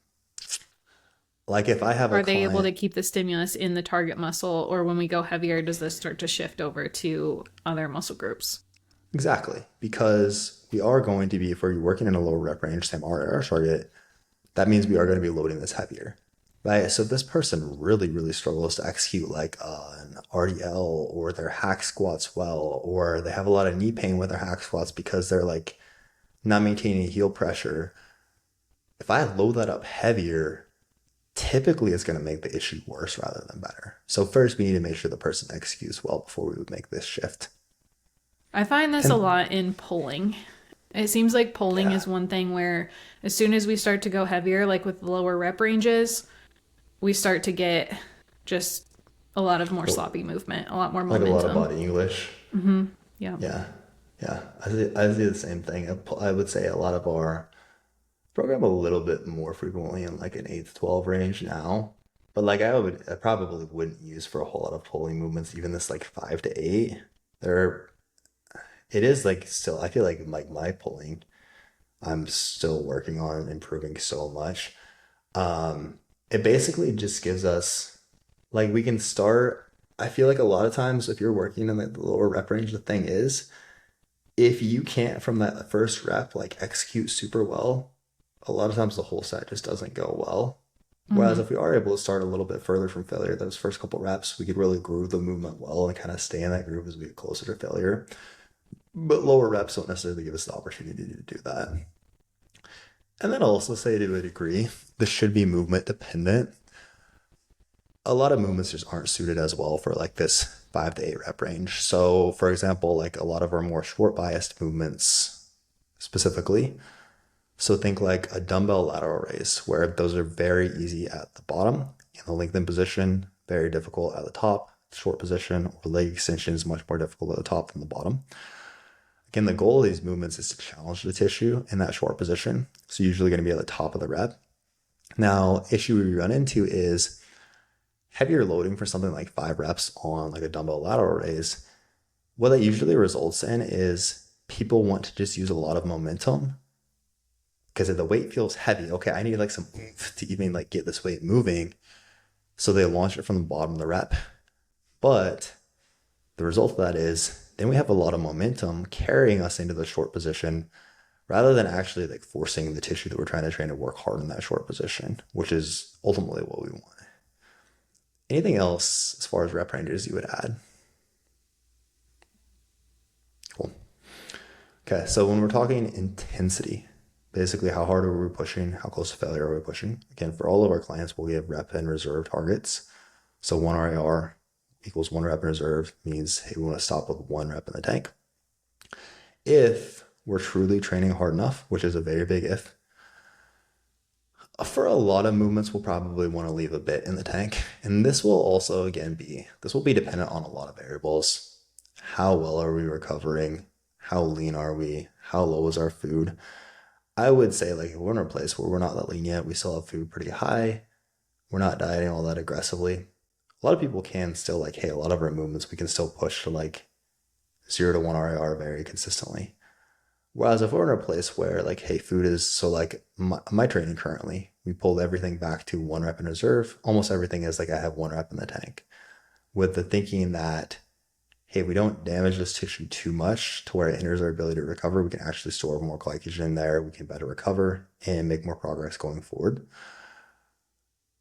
like if I have a Are they able client, to keep the stimulus in the target muscle, or when we go heavier, does this start to shift over to other muscle groups? exactly, because we are going to be, if we're working in a lower rep range, same RR target, that means we are going to be loading this heavier, right? So if this person really, really struggles to execute like an RDL or their hack squats well, or they have a lot of knee pain with their hack squats because they're like not maintaining heel pressure, if I load that up heavier, typically it's going to make the issue worse rather than better. So first we need to make sure the person executes well before we would make this shift. I find this a And lot in pulling. It seems like pulling yeah, is one thing where as soon as we start to go heavier, like with the lower rep ranges, we start to get just a lot of more sloppy movement, a lot more like a lot of momentum. body English. Yeah. Yeah, yeah. I see the same thing. I would say a lot of our program a little bit more frequently in like an 8 to 12 range now. But like I probably wouldn't use for a whole lot of pulling movements, even this like 5 to 8. There it is like still I feel like my pulling I'm still working on improving so much. It basically just gives us like we can start. I feel like a lot of times if you're working in like the lower rep range, the thing is if you can't from that first rep like execute super well, a lot of times the whole set just doesn't go well. Whereas Mm-hmm. if we are able to start a little bit further from failure, those first couple reps, we could really groove the movement well and kind of stay in that groove as we get closer to failure. But lower reps don't necessarily give us the opportunity to do that. And then I'll also say to a degree, this should be movement dependent. A lot of movements just aren't suited as well for like this 5 to 8 rep range. So, for example, like a lot of our more short biased movements specifically. So, think like a dumbbell lateral raise, where those are very easy at the bottom in the lengthened position, very difficult at the top, short position, or leg extension is much more difficult at the top than the bottom. Again, the goal of these movements is to challenge the tissue in that short position. So, usually going to be at the top of the rep. Now, issue we run into is heavier loading for something like 5 reps on like a dumbbell lateral raise. What that usually results in is people want to just use a lot of momentum because if the weight feels heavy, okay, I need like some oomph to even like get this weight moving. So they launch it from the bottom of the rep. But the result of that is then we have a lot of momentum carrying us into the short position rather than actually like forcing the tissue that we're trying to train to work hard in that short position, which is ultimately what we want. Anything else as far as rep ranges you would add? Cool. Okay, so when we're talking intensity, basically how hard are we pushing, how close to failure are we pushing? Again, for all of our clients, we'll give rep and reserve targets. So 1 RAR equals 1 rep in reserve means, hey, we want to stop with 1 rep in the tank. If we're truly training hard enough, which is a very big if, for a lot of movements, we'll probably want to leave a bit in the tank. And this will also, again, this will be dependent on a lot of variables. How well are we recovering? How lean are we? How low is our food? I would say, like, if we're in a place where we're not that lean yet, we still have food pretty high. We're not dieting all that aggressively. A lot of people can still, like, hey, a lot of our movements we can still push to like 0 to 1 RIR very consistently. Whereas if we're in a place where like, hey, food is so like my training currently, we pulled everything back to 1 rep in reserve. Almost everything is like I have 1 rep in the tank, with the thinking that hey, we don't damage this tissue too much to where it hinders our ability to recover. We can actually store more glycogen in there. We can better recover and make more progress going forward.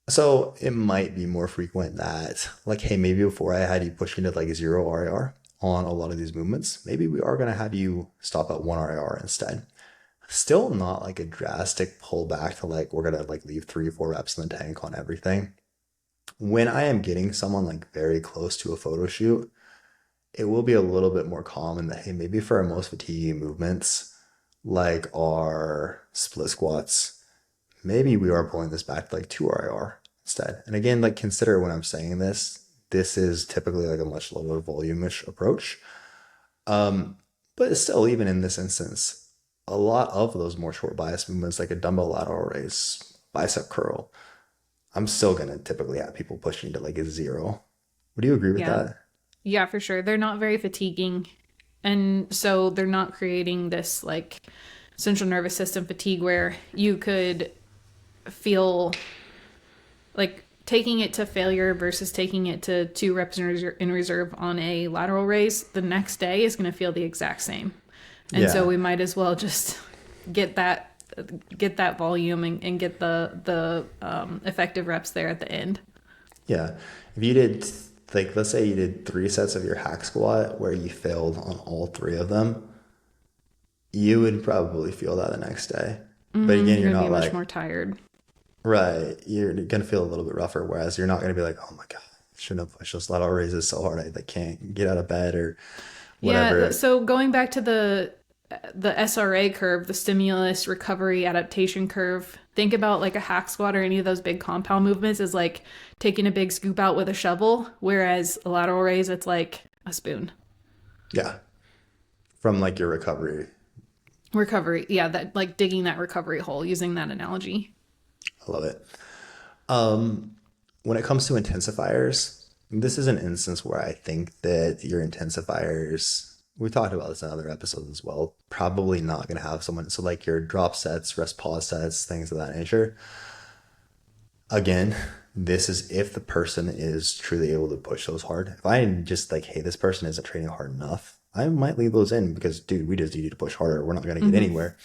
So it might be more frequent that, like, hey, maybe before I had you pushing to like 0 RAR on a lot of these movements, maybe we are going to have you stop at 1 RAR instead. Still not like a drastic pullback to like, we're going to like leave 3 or 4 reps in the tank on everything. When I am getting someone like very close to a photo shoot, it will be a little bit more common that, hey, maybe for our most fatiguing movements, like our split squats, maybe we are pulling this back to like 2 RIR instead. And again, like consider when I'm saying this is typically like a much lower volume-ish approach. Um, but still, even in this instance, a lot of those more short bias movements, like a dumbbell lateral raise, bicep curl, I'm still gonna typically have people pushing to like a 0. Would you agree with Yeah. that? Yeah, for sure. They're not very fatiguing. And so they're not creating this like central nervous system fatigue where you could feel like taking it to failure versus taking it to 2 reps in reserve on a lateral raise the next day is going to feel the exact same. And so we might as well just get that volume and get the effective reps there at the end. Yeah. If you did, like, let's say you did 3 sets of your hack squat where you failed on all 3 of them, you would probably feel that the next day. But again, you're Gonna not be like, much more tired. right, you're going to feel a little bit rougher. Whereas you're not going to be like, oh my God, I shouldn't have pushed those lateral raises so hard. I like, can't get out of bed or whatever. Yeah. So going back to the SRA curve, the stimulus recovery adaptation curve, think about like a hack squat or any of those big compound movements is like taking a big scoop out with a shovel, whereas a lateral raise, it's like a spoon. Yeah. From like your recovery. Yeah, that like digging that recovery hole, using that analogy. I love it. When it comes to intensifiers, this is an instance where I think that your intensifiers, we talked about this in other episodes as well, probably not going to have someone. So like your drop sets, rest pause sets, things of that nature. Again, this is if the person is truly able to push those hard. If I'm just like, hey, this person isn't training hard enough, I might leave those in because, dude, we just need you to push harder. We're not going to get anywhere.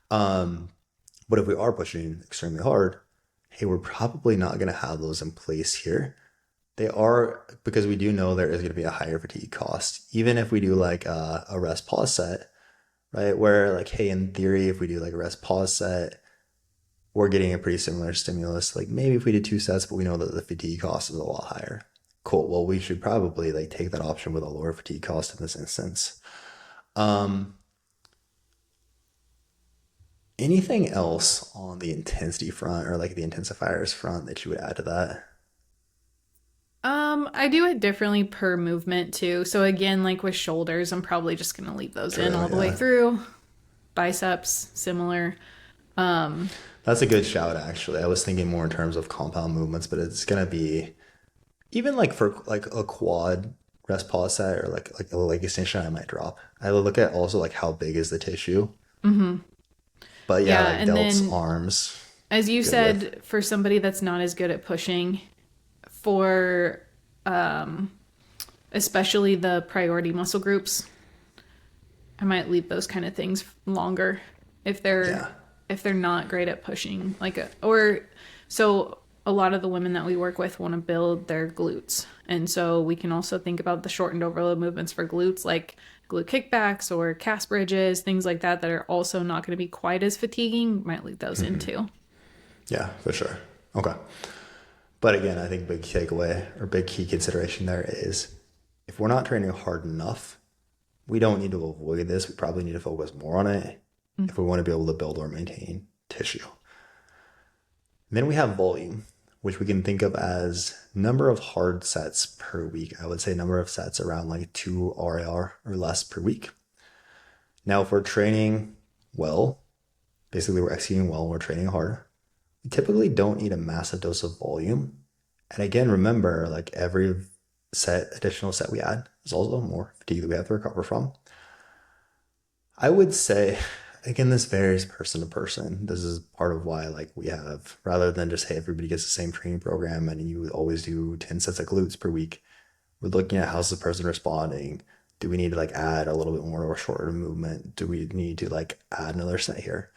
But if we are pushing extremely hard, hey, we're probably not going to have those in place here. They are, because we do know there is going to be a higher fatigue cost. Even if we do like a rest pause set, right? Where like, hey, in theory, if we do like a rest pause set, we're getting a pretty similar stimulus. Like maybe if we did 2 sets, but we know that the fatigue cost is a lot higher. Cool. Well, we should probably like take that option with a lower fatigue cost in this instance. Anything else on the intensity front or like the intensifiers front that you would add to that? I do it differently per movement too. So again, like with shoulders, I'm probably just gonna leave those in all the way through. Biceps, similar. That's a good shout, actually. I was thinking more in terms of compound movements, but it's gonna be even like for like a quad rest pause set or like a leg extension, I might drop. I look at also like how big is the tissue. But yeah, like and delts, then, arms. as you Good said, with. for somebody that's not as good at pushing, for especially the priority muscle groups, I might leave those kind of things longer if they're not great at pushing. So a lot of the women that we work with want to build their glutes, and so we can also think about the shortened overload movements for glutes, like glute kickbacks or calf bridges, things like that are also not going to be quite as fatiguing. Might leave those in too. Yeah, for sure. Okay. But again, I think big takeaway or big key consideration there is if we're not training hard enough, we don't need to avoid this. We probably need to focus more on it if we want to be able to build or maintain tissue. Then we have volume, which we can think of as number of hard sets per week. I would say number of sets around like 2 RAR or less per week. Now, if we're training well, basically we're executing well, we're training hard, we typically don't need a massive dose of volume. And again, remember, like every additional set we add is also more fatigue that we have to recover from. I would say, again, this varies person to person. This is part of why, like, we have, rather than just, hey, everybody gets the same training program and you always do 10 sets of glutes per week, we're looking at how's the person responding. Do we need to like add a little bit more or shorter movement? Do we need to like add another set here?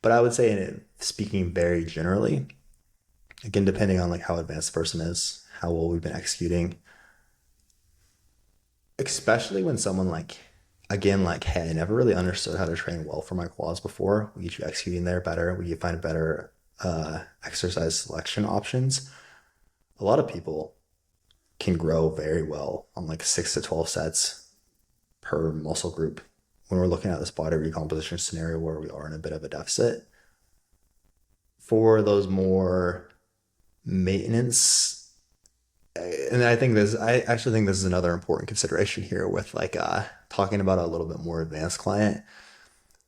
But I would say, speaking very generally, again, depending on like how advanced the person is, how well we've been executing, especially when someone like, again, like, hey, I never really understood how to train well for my quads before. We get you executing there better. We find better exercise selection options. A lot of people can grow very well on like 6 to 12 sets per muscle group when we're looking at this body recomposition scenario where we are in a bit of a deficit. For those more maintenance, and I actually think this is another important consideration here with like talking about a little bit more advanced client.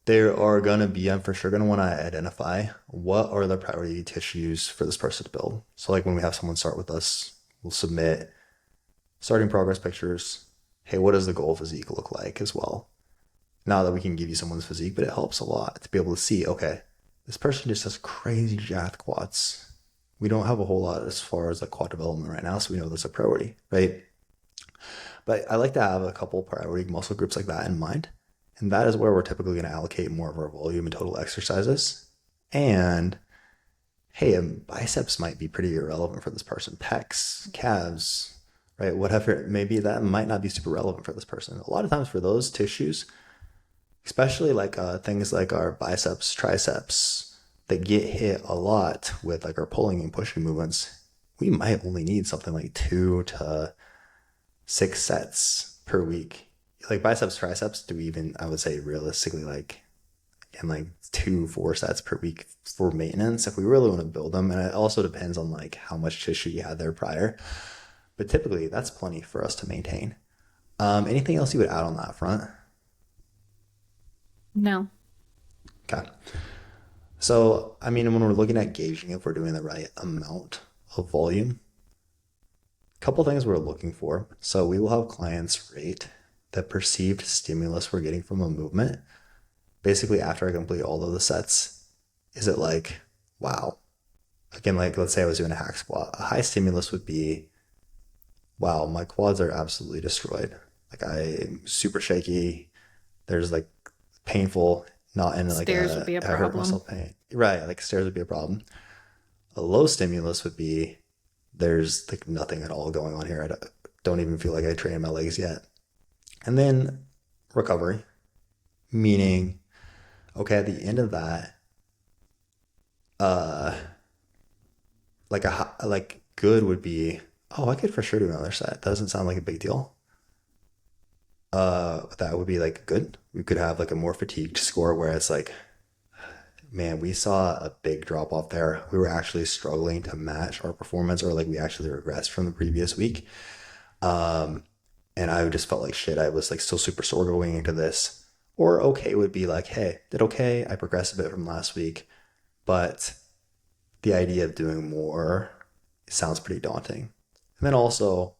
I'm for sure going to want to identify what are the priority tissues for this person to build. So like when we have someone start with us, we'll submit starting progress pictures. hey, what does the goal physique look like as well? Not that we can give you someone's physique, but it helps a lot to be able to see, okay, this person just has crazy jacked quads. We don't have a whole lot as far as like quad development right now, so we know that's a priority, right? But I like to have a couple priority muscle groups like that in mind. And that is where we're typically going to allocate more of our volume and total exercises. And hey, biceps might be pretty irrelevant for this person. Pecs, calves, right? Whatever, maybe that might not be super relevant for this person. A lot of times for those tissues, especially like things like our biceps, triceps, that get hit a lot with like our pulling and pushing movements, we might only need something like 2 to 6 sets per week. Like biceps, triceps, do we even, I would say realistically, like in like 2 4 sets per week for maintenance if we really want to build them. And it also depends on like how much tissue you had there prior. But typically that's plenty for us to maintain. Anything else you would add on that front? No. Okay. So, I mean, when we're looking at gauging if we're doing the right amount of volume, a couple things we're looking for. So we will have clients rate the perceived stimulus we're getting from a movement. Basically, after I complete all of the sets, is it like, wow? Again, like let's say I was doing a hack squat. A high stimulus would be, wow, my quads are absolutely destroyed. Like I'm super shaky. There's like painful, not in like Stairs would be a a hurt muscle problem. pain. Right, like stairs would be a problem. A low stimulus would be, there's like nothing at all going on here. I don't even feel like I trained my legs yet. And then recovery, meaning, okay, at the end of that, uh, like good would be, oh, I could for sure do another set. Doesn't sound like a big deal. That would be like good. We could have like a more fatigued score where it's like, man, we saw a big drop off there. We were actually struggling to match our performance, or like we actually regressed from the previous week. Um, and I just felt like shit. I was like still super sore going into this. Or okay would be like, hey, did okay. I progressed a bit from last week, but the idea of doing more sounds pretty daunting. And then also,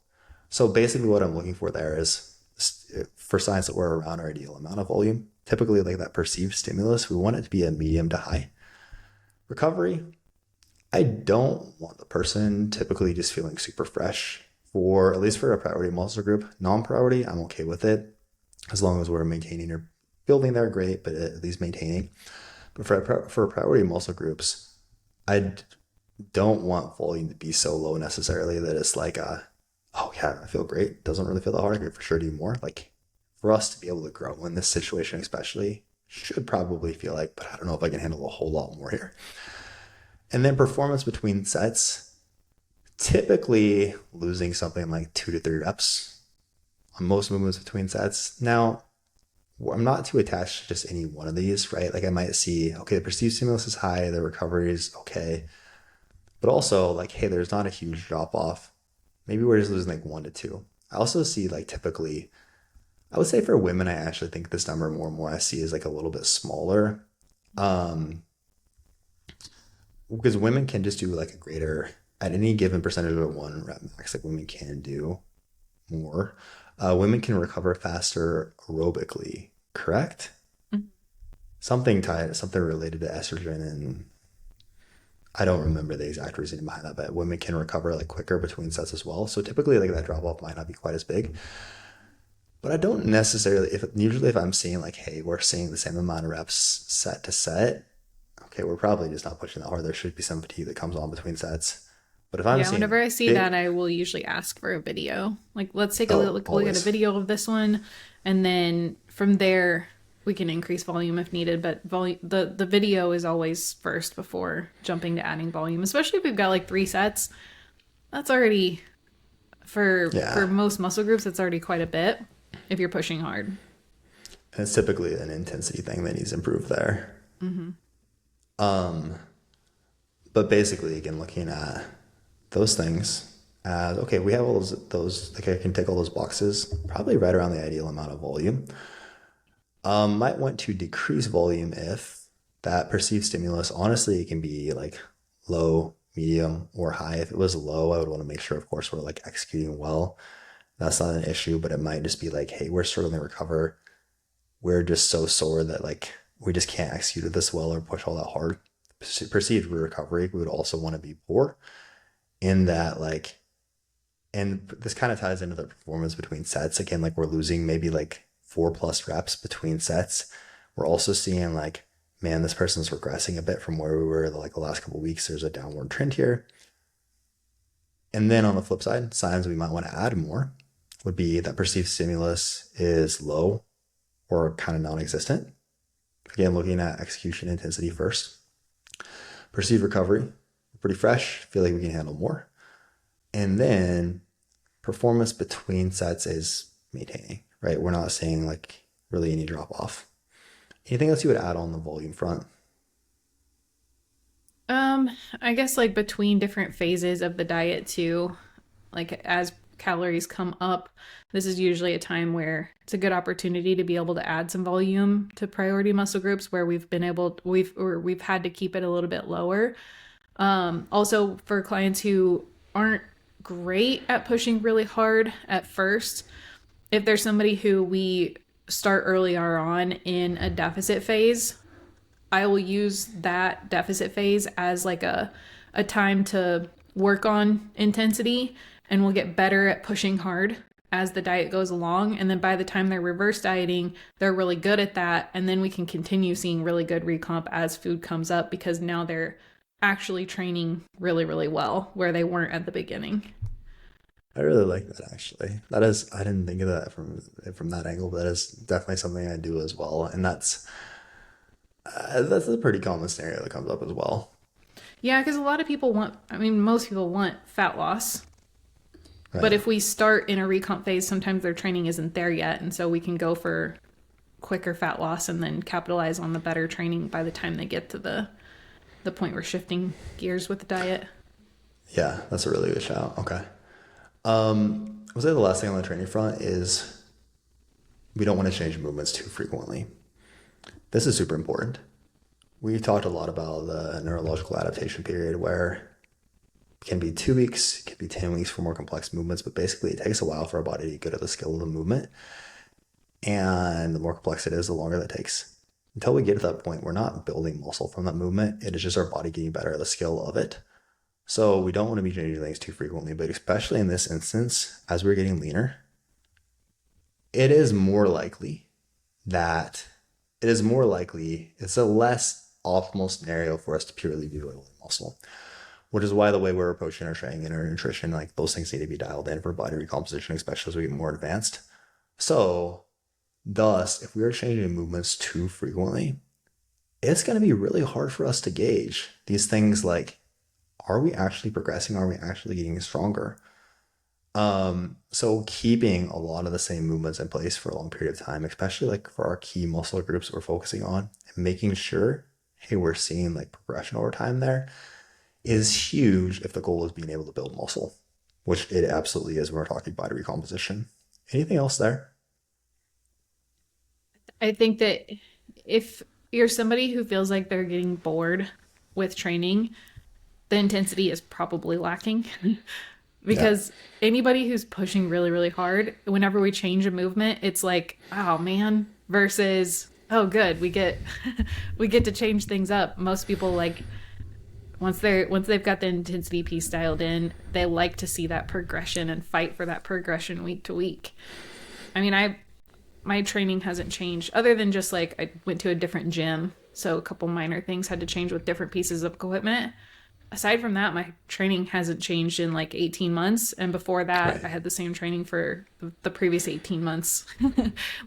so basically what I'm looking for there is for signs that we're around our ideal amount of volume. Typically, like that perceived stimulus, we want it to be a medium to high. Recovery, I don't want the person typically just feeling super fresh for at least for a priority muscle group. Non-priority, I'm okay with it as long as we're maintaining or building there, great, but at least maintaining. But for priority muscle groups, I don't want volume to be so low necessarily that it's like oh yeah, I feel great. Doesn't really feel that hard. I could for sure do more. Like for us to be able to grow in this situation, especially, should probably feel like, but I don't know if I can handle a whole lot more here. And then performance between sets, typically losing something like 2 to 3 reps on most movements between sets. Now, I'm not too attached to just any one of these, right? Like I might see, okay, the perceived stimulus is high, the recovery is okay, but also like, hey, there's not a huge drop off. Maybe we're just losing like 1 to 2. I also see like typically, I would say for women, I actually think this number more and more I see is like a little bit smaller. Um, because women can just do like a greater, at any given percentage of one rep max, like women can do more. Women can recover faster aerobically, correct? Mhm. Something related to estrogen, and I don't remember the exact reason behind that, but women can recover like quicker between sets as well. So typically like that drop off might not be quite as big. But I don't necessarily, if usually if I'm seeing like, hey, we're seeing the same amount of reps set to set, okay, we're probably just not pushing that hard. There should be some fatigue that comes on between sets. But if I'm Yeah, whenever seeing I see that, big, I will usually ask for a video. Like, let's take a oh, look at a always. video of this one, and then from there we can increase volume if needed. But the video is always first before jumping to adding volume, especially if we've got like 3 sets. That's already for Yeah. most muscle groups. That's already quite a bit if you're pushing hard. And it's typically an intensity thing that needs improved there. Mm-hmm. Um, but basically, again, looking at those things as, okay, we have all those, like I can tick all those boxes, probably right around the ideal amount of volume. Might want to decrease volume if that perceived stimulus, honestly, it can be like low, medium, or high. If it was low, I would want to make sure, of course, we're like executing well. that's not an issue, but it might just be like, hey, we're struggling to recover. We're just so sore that like we just can't execute it this well or push all that hard. Perceived recovery, we would also want to be poor in that like, and this kind of ties into the performance between sets. Again, like we're losing maybe like 4+ reps between sets. We're also seeing like, man, this person's regressing a bit from where we were like the last couple of weeks. There's a downward trend here. And then on the flip side, signs we might want to add more would be that perceived stimulus is low or kind of non-existent. Again, looking at execution intensity first. Perceived recovery, pretty fresh, feel like we can handle more. And then performance between sets is maintaining, right? We're not seeing like really any drop off. Anything else you would add on the volume front? I guess like between different phases of the diet too, like as calories come up, this is usually a time where it's a good opportunity to be able to add some volume to priority muscle groups where we've had to keep it a little bit lower. Also for clients who aren't great at pushing really hard at first, if there's somebody who we start earlier on in a deficit phase, I will use that deficit phase as like a time to work on intensity, and we'll get better at pushing hard as the diet goes along. And then by the time they're reverse dieting, they're really good at that. And then we can continue seeing really good recomp as food comes up because now they're actually training really, really well where they weren't at the beginning. I really like that actually. That is, I didn't think of that from that angle, but that is definitely something I do as well, and that's a pretty common scenario that comes up as well. Yeah, because a lot of people most people want fat loss. Right. But if we start in a recomp phase, sometimes their training isn't there yet. And so we can go for quicker fat loss and then capitalize on the better training by the time they get to the point we're shifting gears with the diet. Yeah, that's a really good shout. Okay. I would say the last thing on the training front is we don't want to change movements too frequently. This is super important. We talked a lot about the neurological adaptation period where it can be 2 weeks, it can be 10 weeks for more complex movements, but basically it takes a while for our body to get good at the skill of the movement. And the more complex it is, the longer that takes. Until we get to that point, we're not building muscle from that movement. It is just our body getting better at the skill of it. So we don't want to be changing things too frequently, but especially in this instance, as we're getting leaner, it is more likely it's a less optimal scenario for us to purely be building muscle, which is why the way we're approaching our training and our nutrition, like those things need to be dialed in for body recomposition, especially as we get more advanced. So thus, if we are changing movements too frequently, it's going to be really hard for us to gauge these things like, are we actually progressing? Are we actually getting stronger? So keeping a lot of the same movements in place for a long period of time, especially like for our key muscle groups we're focusing on, and making sure, hey, we're seeing like progression over time there is huge if the goal is being able to build muscle, which it absolutely is when we're talking body recomposition. Anything else there? I think that if you're somebody who feels like they're getting bored with training, the intensity is probably lacking. Because anybody who's pushing really, really hard, whenever we change a movement, it's like, oh man, versus, oh good, we get we get to change things up. Most people like once they've got the intensity piece dialed in, they like to see that progression and fight for that progression week to week. I mean, my training hasn't changed other than just like I went to a different gym, so a couple minor things had to change with different pieces of equipment. Aside from that, my training hasn't changed in like 18 months. And before that, Right. I had the same training for the previous 18 months.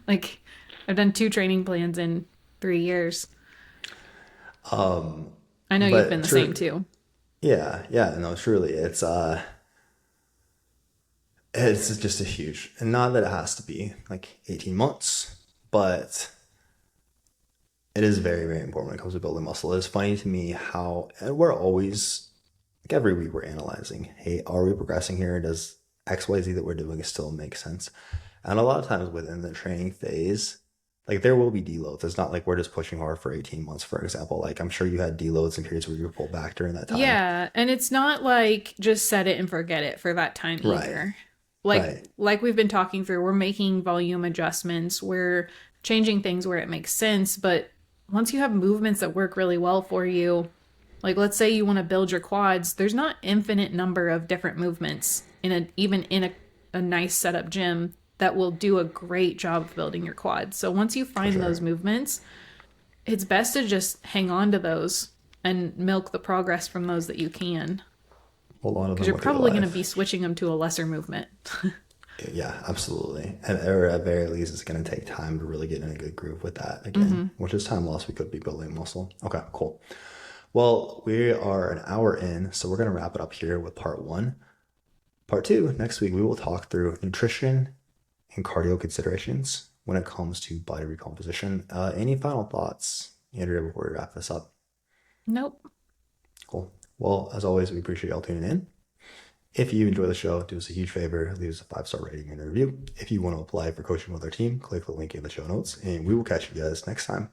Like I've done 2 training plans in 3 years. I know you've been But the same too. yeah, no, truly, it's just a huge, and not that it has to be like 18 months, but it is very, very important when it comes to building muscle. It's funny to me how, and we're always, like every week we're analyzing, hey, are we progressing here? Does XYZ that we're doing still make sense? And a lot of times within the training phase, like there will be deloads. It's not like we're just pushing hard for 18 months, for example. Like I'm sure you had deloads and periods where you were pulled back during that time. Yeah, and it's not like just set it and forget it for that time Right. either. Right. like we've been talking through, we're making volume adjustments, we're changing things where it makes sense, but once you have movements that work really well for you, like let's say you want to build your quads, there's not infinite number of different movements even in a nice setup gym that will do a great job of building your quads. So once you For find those sure. movements, it's best to just hang on to those and milk the progress from those that you can, Hold on to because them you're with your probably going to be life. switching them to a lesser movement. Yeah, absolutely. And or at very least, it's going to take time to really get in a good groove with that again, which is time lost. We could be building muscle. Okay, cool. Well, we are an hour in, so we're going to wrap it up here with part one. Part two, next week, we will talk through nutrition and cardio considerations when it comes to body recomposition. Any final thoughts, Andrea, before we wrap this up? Nope. Cool. Well, as always, we appreciate y'all tuning in. If you enjoy the show, do us a huge favor, leave us a 5-star rating and a review. If you want to apply for coaching with our team, click the link in the show notes, and we will catch you guys next time.